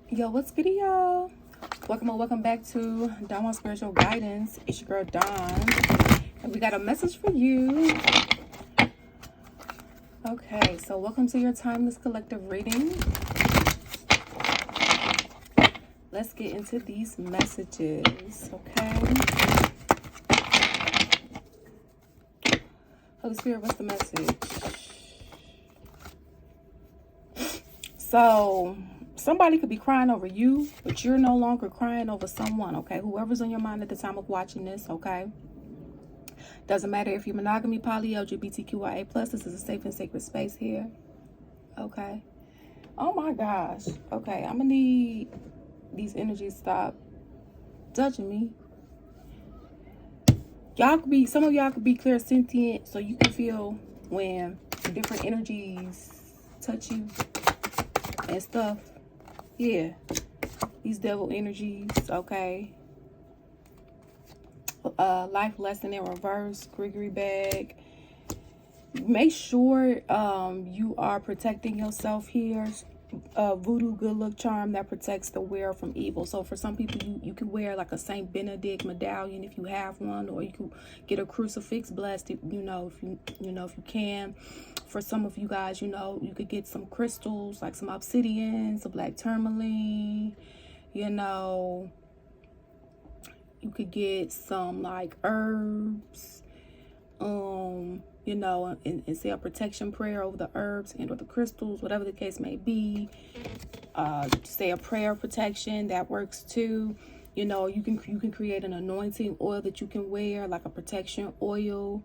Yo, what's good, y'all? Welcome or welcome back to Dawn Spiritual Guidance. It's your girl Dawn, and we got a message for you. Okay, so welcome to your timeless collective reading. Let's get into these messages, okay? Holy Spirit, what's the message? So, somebody could be crying over you, but you're no longer crying over someone, okay? Whoever's on your mind at the time of watching this, okay? Doesn't matter if you're monogamy, poly, LGBTQIA+, this is a safe and sacred space here, okay? Oh my gosh. Okay, I'm gonna need these energies to stop judging me. Some of y'all could be clairsentient, so you can feel when different energies touch you and stuff. Yeah, these devil energies, okay. Life lesson in reverse, Gregory bag. Make sure you are protecting yourself here. Voodoo good luck charm that protects the wearer from evil. So for some people, you can wear like a Saint Benedict medallion if you have one, or you can get a crucifix blessed, if you can. For some of you guys, you could get some crystals like some obsidian, some black tourmaline. You could get some like herbs, and say a protection prayer over the herbs and or the crystals, whatever the case may be. Say a prayer of protection, that works too. You can create an anointing oil that you can wear, like a protection oil,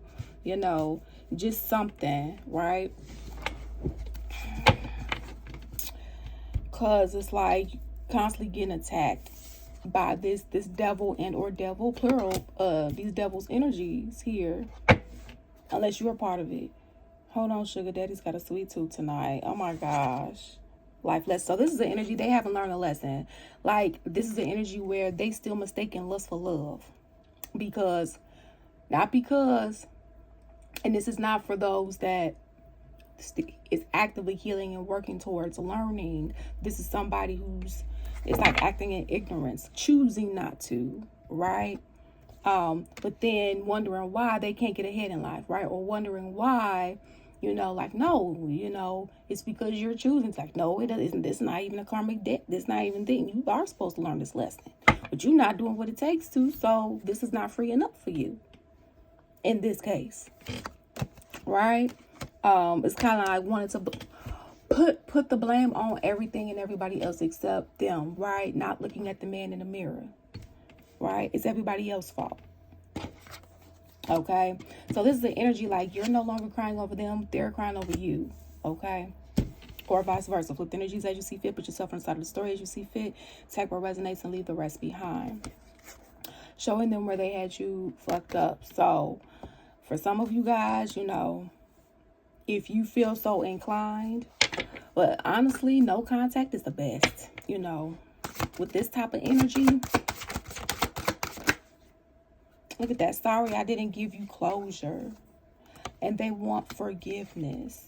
just something, right? Cause it's like constantly getting attacked by this devil and or devil, plural, these devil's energies here, unless you're a part of it. Hold on, sugar daddy's got a sweet tooth tonight. Oh my gosh. Life lesson. So this is the energy, they haven't learned a lesson. Like, this is the energy where they still mistaken lust for love. And this is not for those that is actively healing and working towards learning. This is somebody it's like acting in ignorance, choosing not to, right? But then wondering why they can't get ahead in life, right? Or wondering why, no, it's because you're choosing. It's like, no, it isn't. This is not even a karmic debt. This is not even thing. You are supposed to learn this lesson, but you're not doing what it takes to. So this is not free enough for you in this case, right? It's kind of like wanting to put the blame on everything and everybody else except them, right? Not looking at the man in the mirror, right? It's everybody else's fault. Okay, so this is the energy like you're no longer crying over them, they're crying over you, okay? Or vice versa. Flip the energies as you see fit, put yourself on the side of the story as you see fit, take what resonates and leave the rest behind. Showing them where they had you fucked up. So for some of you guys, if you feel so inclined, but honestly, no contact is the best, with this type of energy. Look at that. Sorry, I didn't give you closure. And they want forgiveness.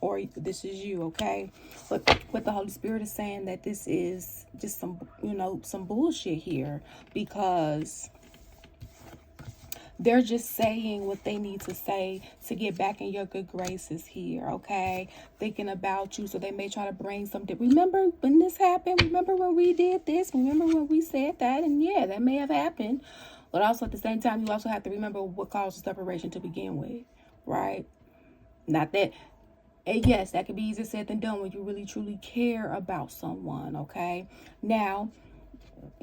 Or this is you, okay? But what the Holy Spirit is saying, that this is just some bullshit here. Because they're just saying what they need to say to get back in your good graces here, okay? Thinking about you, so they may try to bring something. Remember when this happened? Remember when we did this? Remember when we said that? And yeah, that may have happened. But also at the same time, you also have to remember what caused the separation to begin with, right? Not that, and yes, that can be easier said than done when you really truly care about someone, okay? Now,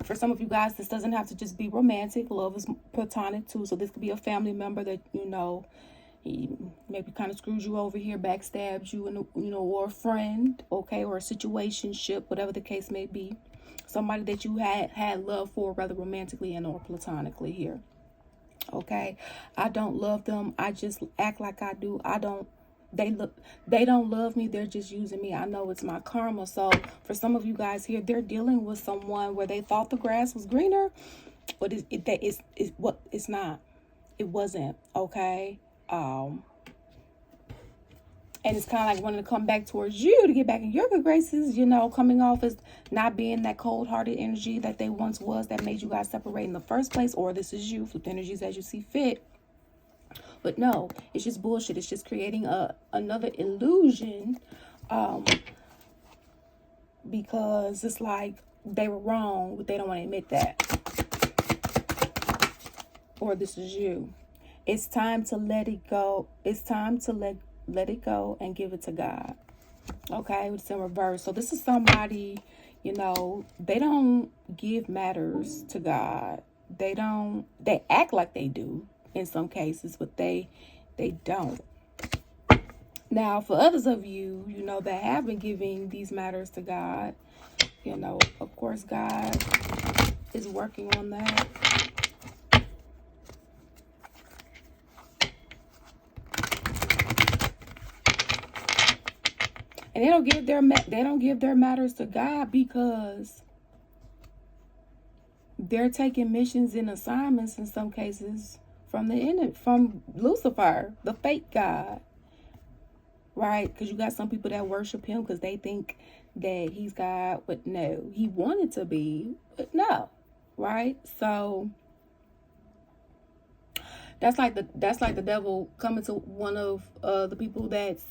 for some of you guys, this doesn't have to just be romantic. Love is platonic too. So this could be a family member that, maybe kind of screwed you over here, backstabbed you, or a friend, okay? Or a situationship, whatever the case may be. Somebody that you had love for, rather romantically and or platonically here. Okay, I don't love them. I just act like I do. They don't love me. They're just using me. I know it's my karma. So for some of you guys here, they're dealing with someone where they thought the grass was greener, but it's not. It wasn't. Okay. And it's kind of like wanting to come back towards you to get back in your good graces, you know, coming off as not being that cold-hearted energy that they once was that made you guys separate in the first place. Or this is you, flip energies as you see fit. But no, it's just bullshit. It's just creating another illusion, because it's like they were wrong, but they don't want to admit that. Or this is you. It's time to let it go. It's time to let it go and give it to God. Okay, it's in reverse. So this is somebody, you know, they don't give matters to God. They act like they do in some cases, but they don't. Now, for others of you, you know, that have been giving these matters to God, you know, of course, God is working on that. And they don't give their matters to God because they're taking missions and assignments in some cases from the enemy, from Lucifer, the fake God. Right? Because you got some people that worship him because they think that he's God, but no, he wanted to be, but no. Right? So that's like the devil coming to one of the people that's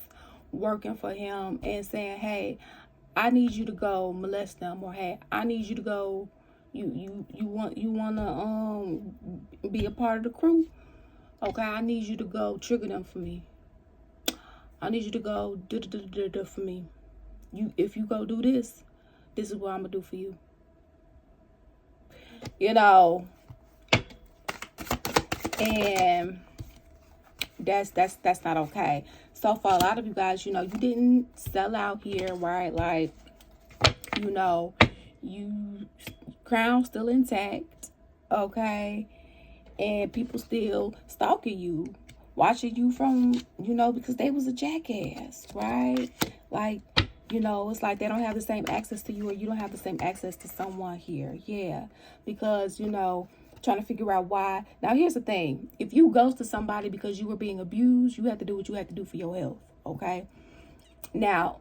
working for him and saying, hey, I need you to go molest them, or hey, I need you to go, you want to be a part of the crew. Okay, I need you to go trigger them for me. I need you to go do for me. If you go do this, this is what I'm gonna do for you. You know, and that's not okay. So for a lot of you guys, you know, you didn't sell out here, right? Like, you know, you crown still intact, okay? And people still stalking you, watching you from, you know, because they was a jackass, right? Like, you know, it's like they don't have the same access to you, or you don't have the same access to someone here. Yeah, because, you know, trying to figure out why. Now, here's the thing. If you ghost to somebody because you were being abused, you have to do what you have to do for your health, okay? Now,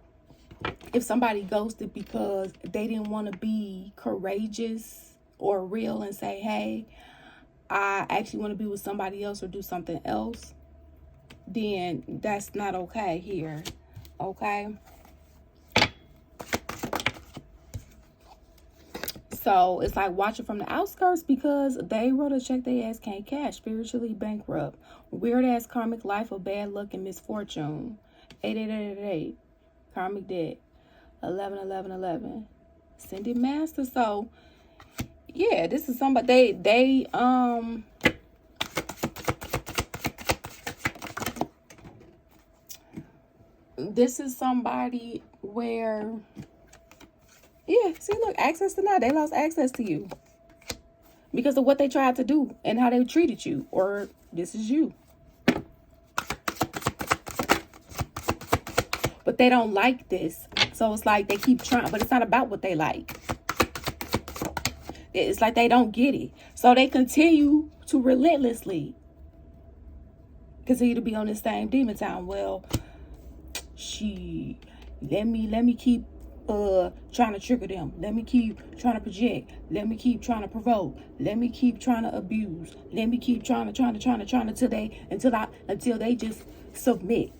if somebody ghosted because they didn't want to be courageous or real and say, hey, I actually want to be with somebody else or do something else, then that's not okay here, okay? So it's like watching from the outskirts because they wrote a check they ass can't cash. Spiritually bankrupt. Weird ass karmic life of bad luck and misfortune. 8888. Karmic debt. 111111. Ascended master. So yeah, this is somebody this is somebody where, yeah, see, look, access denied. They lost access to you because of what they tried to do and how they treated you. Or this is you. But they don't like this. So it's like they keep trying, but it's not about what they like. It's like they don't get it. So they continue to relentlessly continue to be on this same demon town. Well, let me keep trying to trigger them. Let me keep trying to project. Let me keep trying to provoke. Let me keep trying to abuse. Let me keep trying until they just submit.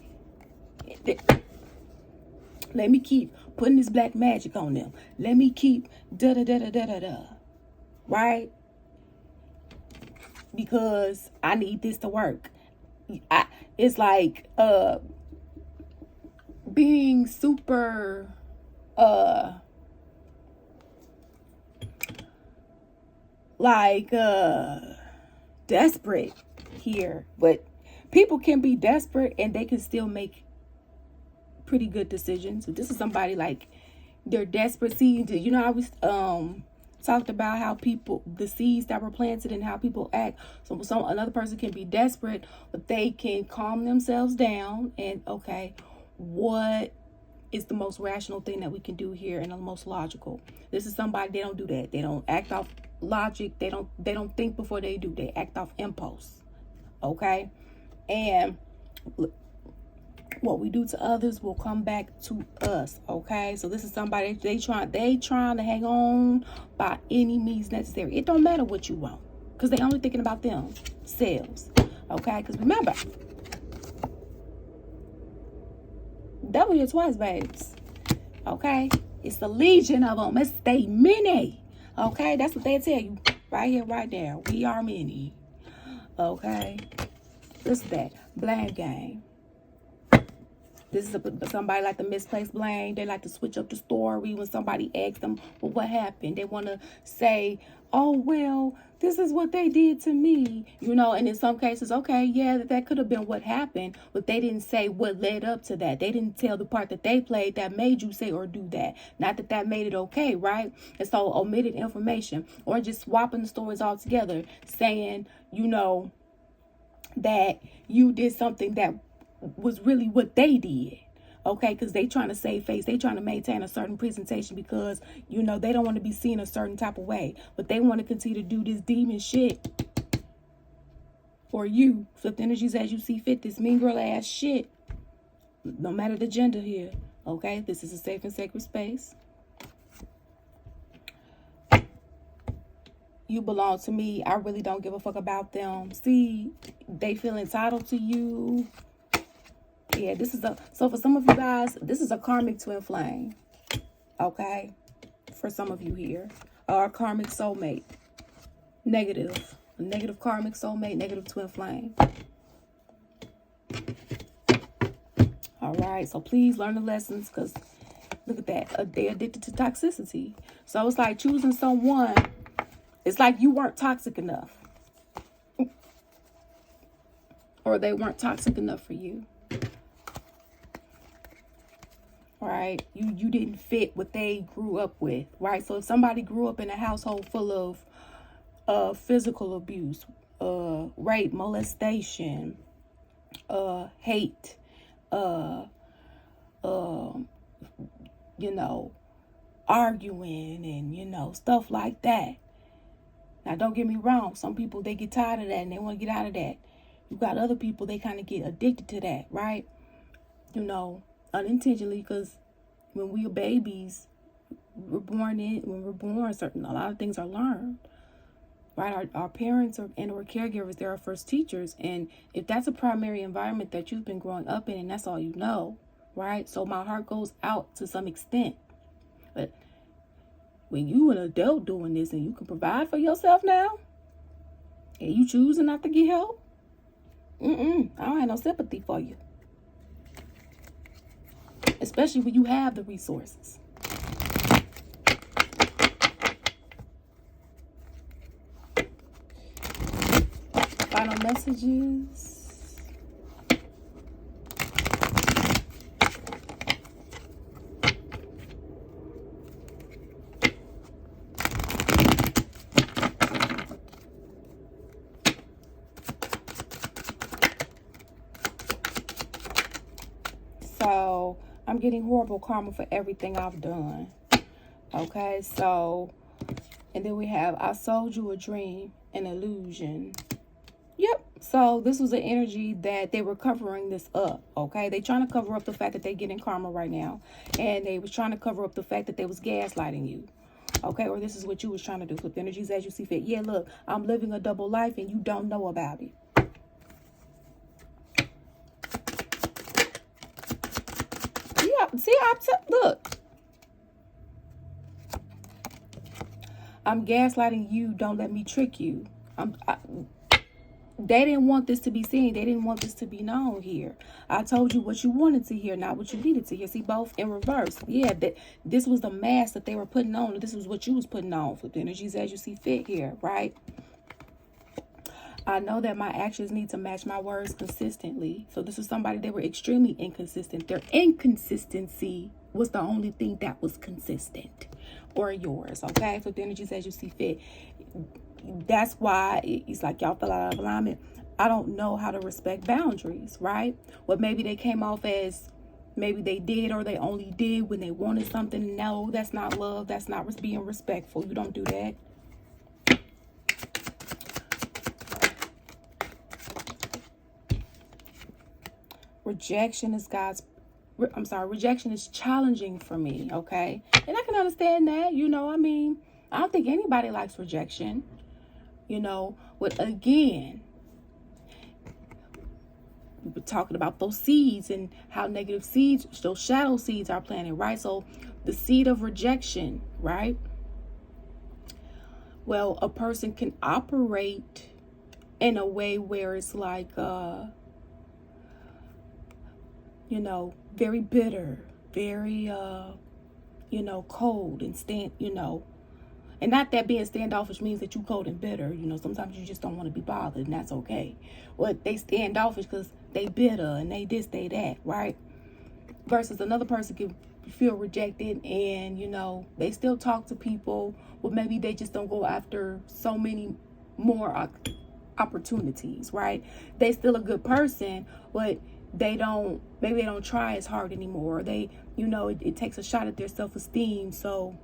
Let me keep putting this black magic on them. Let me keep right? Because I need this to work. It's like being super desperate here. But people can be desperate and they can still make pretty good decisions. So this is somebody like they're desperate. See, you know, I was talked about how people, the seeds that were planted and how people act. So another person can be desperate, but they can calm themselves down and, okay, what is the most rational thing that we can do here and the most logical? This is somebody, they don't do that. They don't act off logic. They don't think before they do. They act off impulse. Okay? And What we do to others will come back to us. Okay, so this is somebody they trying to hang on by any means necessary. It don't matter what you want, because they only thinking about themselves. Okay, because remember, devil here twice, babes. Okay, it's the legion of them. It's they many. Okay, that's what they tell you right here, right there. We are many. Okay, this is that blame game. This is somebody like to misplace blame. They like to switch up the story when somebody asks them, well, what happened? They want to say, oh, well, this is what they did to me. You know, and in some cases, okay, yeah, that could have been what happened. But they didn't say what led up to that. They didn't tell the part that they played that made you say or do that. Not that that made it okay, right? And so omitted information, or just swapping the stories altogether, saying, you know, that you did something that was really what they did. Okay, because they trying to save face. They trying to maintain a certain presentation because, you know, they don't want to be seen a certain type of way. But they want to continue to do this demon shit for you. Flip the energies as you see fit. This mean girl ass shit. No matter the gender here. Okay, this is a safe and sacred space. You belong to me. I really don't give a fuck about them. See, they feel entitled to you. Yeah, this is so for some of you guys, this is a karmic twin flame. Okay, for some of you here, or karmic soulmate. Negative karmic soulmate, negative twin flame. All right, so please learn the lessons, because look at that. They're addicted to toxicity. So it's like choosing someone. It's like you weren't toxic enough, or they weren't toxic enough for you. Right, you didn't fit what they grew up with, right? So if somebody grew up in a household full of physical abuse, rape, molestation, hate, you know, arguing, and you know, stuff like that. Now, don't get me wrong. Some people, they get tired of that and they want to get out of that. You got other people, they kind of get addicted to that, right? You know, unintentionally, because when we are babies, when we're born, a lot of things are learned, right? Our parents and or caregivers, they're our first teachers. And if that's a primary environment that you've been growing up in, and that's all you know, right? So my heart goes out to some extent. But when you an adult doing this and you can provide for yourself now, and you choosing not to get help, I don't have no sympathy for you. Especially when you have the resources. Final messages. So I'm getting horrible karma for everything I've done. Okay, so, and then we have, I sold you a dream, an illusion. Yep. So this was an energy that they were covering this up. Okay, they trying to cover up the fact that they getting karma right now, and they was trying to cover up the fact that they was gaslighting you. Okay, or this is what you was trying to do. Flip energies as you see fit. Yeah, look, I'm living a double life and you don't know about it. See, look. I'm gaslighting you. Don't let me trick you. They didn't want this to be seen. They didn't want this to be known here. I told you what you wanted to hear, not what you needed to hear. See, both in reverse. Yeah, this was the mask that they were putting on. This was what you was putting on. Flip the energies as you see fit here, right? I know that my actions need to match my words consistently. So this is somebody, they were extremely inconsistent. Their inconsistency was the only thing that was consistent, or yours. Okay, flip the energies as you see fit. That's why it's like y'all fell out of alignment. I don't know how to respect boundaries, right? Well, maybe they came off as maybe they did, or they only did when they wanted something. No, that's not love. That's not being respectful. You don't do that. Rejection is rejection is challenging for me, okay? And I can understand that, you know, I mean, I don't think anybody likes rejection, you know, but again, we were talking about those seeds and how negative seeds, those shadow seeds are planted, right? So the seed of rejection, right? Well, a person can operate in a way where it's like, you know, very bitter, very, you know, cold and and not that being standoffish means that you cold and bitter. You know, sometimes you just don't want to be bothered, and that's okay. Well, they standoffish because they bitter and they this, they that, right? Versus another person can feel rejected and, you know, they still talk to people, but maybe they just don't go after so many more opportunities, right? They still a good person, but maybe they don't try as hard anymore. They, you know, it takes a shot at their self-esteem. So,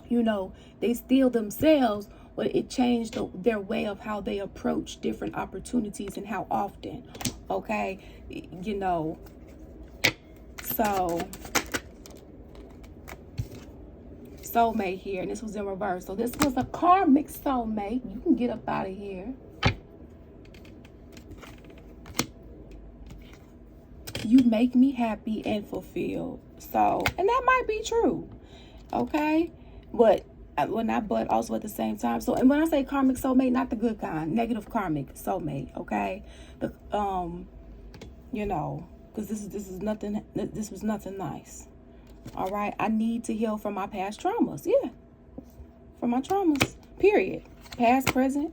you know, they still themselves, but it changed their way of how they approach different opportunities and how often, okay? You know, so soulmate here, and this was in reverse. So this was a karmic soulmate. You can get up out of here. You make me happy and fulfilled. So, and that might be true, okay? But also at the same time. So, and when I say karmic soulmate, not the good kind, negative karmic soulmate, okay? The you know, because this was nothing nice. All right, I need to heal from my past traumas. Yeah, from my traumas. Period. Past, present.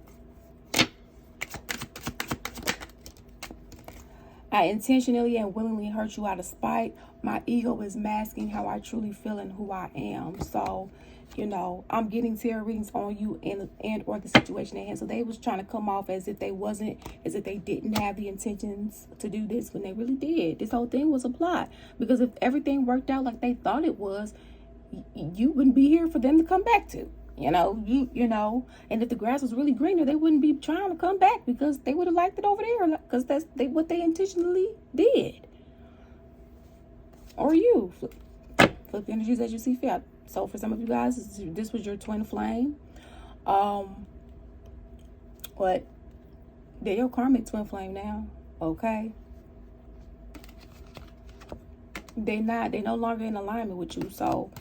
I intentionally and willingly hurt you out of spite. My ego is masking how I truly feel and who I am. So, you know, I'm getting tarot readings on you and or the situation at hand. So they was trying to come off as if they didn't have the intentions to do this when they really did. This whole thing was a plot. Because if everything worked out like they thought it was, you wouldn't be here for them to come back to. You know, you know, and if the grass was really greener, they wouldn't be trying to come back because they would have liked it over there because that's what they intentionally did. Or you flip the energies as you see fit. So for some of you guys, this was your twin flame. But they're your karmic twin flame now, okay? They're no longer in alignment with you. So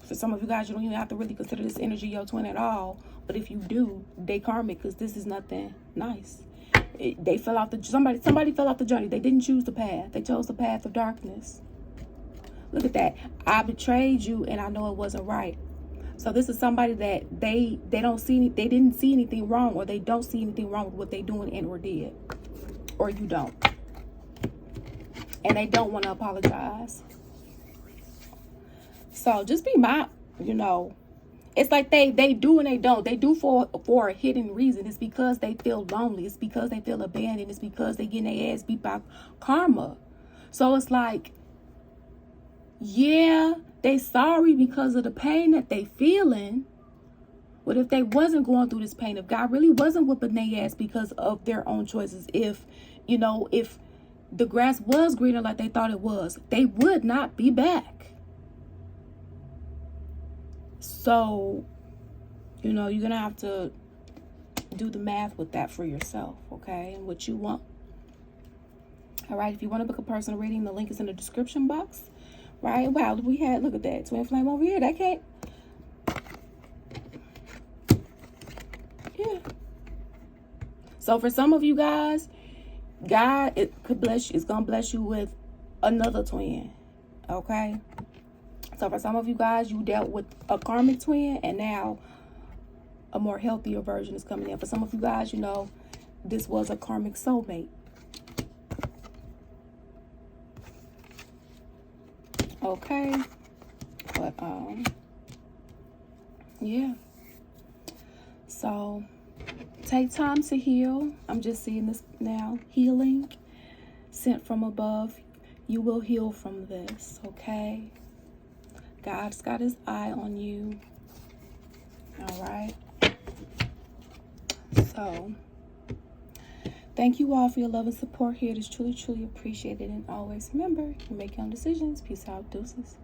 for some of you guys, you don't even have to really consider this energy your twin at all. But if you do, they karmic because this is nothing nice. They fell off somebody fell off the journey. They didn't choose the path. They chose the path of darkness. Look at that. I betrayed you and I know it wasn't right. So this is somebody that they didn't see anything wrong, or they don't see anything wrong with what they doing and or did. Or you don't. And they don't want to apologize. So just be you know, it's like they do and they don't. They do for a hidden reason. It's because they feel lonely. It's because they feel abandoned. It's because they getting their ass beat by karma. So it's like, yeah, they sorry because of the pain that they feeling. But if they wasn't going through this pain, if God really wasn't whooping their ass because of their own choices, if the grass was greener like they thought it was, they would not be back. So, you know, you're going to have to do the math with that for yourself, okay? And what you want. All right, if you want to book a personal reading, the link is in the description box. Right? Wow, look at that. Twin flame over here. That can't. Yeah. So for some of you guys, God is going to bless you with another twin. Okay? So for some of you guys, you dealt with a karmic twin and now a more healthier version is coming in. For some of you guys, you know, this was a karmic soulmate. Okay, but yeah, so take time to heal. I'm just seeing this now. Healing sent from above. You will heal from this, okay? God's got his eye on you. All right. So Thank you all for your love and support here. It is truly, truly appreciated. And always remember, you make your own decisions. Peace out. Deuces.